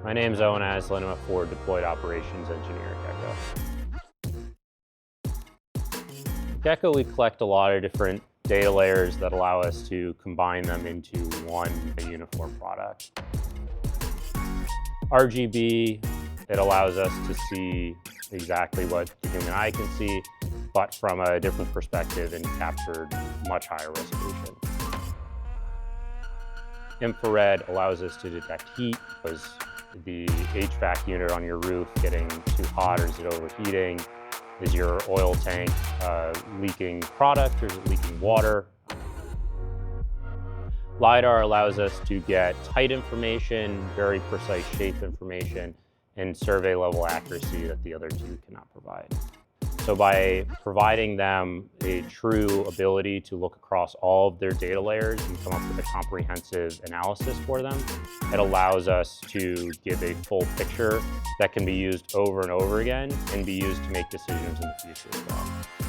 My name is Owen Aslin. I'm a forward deployed operations engineer at Gecko. Gecko, we collect a lot of different data layers that allow us to combine them into one uniform product. RGB, it allows us to see exactly what the human eye can see, but from a different perspective and captured much higher resolution. Infrared allows us to detect heat. Is the HVAC unit on your roof getting too hot, or is it overheating? Is your oil tank leaking product, or is it leaking water? LiDAR allows us to get tight information, very precise shape information, and survey level accuracy that the other two cannot provide. So by providing them a true ability to look across all of their data layers and come up with a comprehensive analysis for them, it allows us to give a full picture that can be used over and over again and be used to make decisions in the future as well.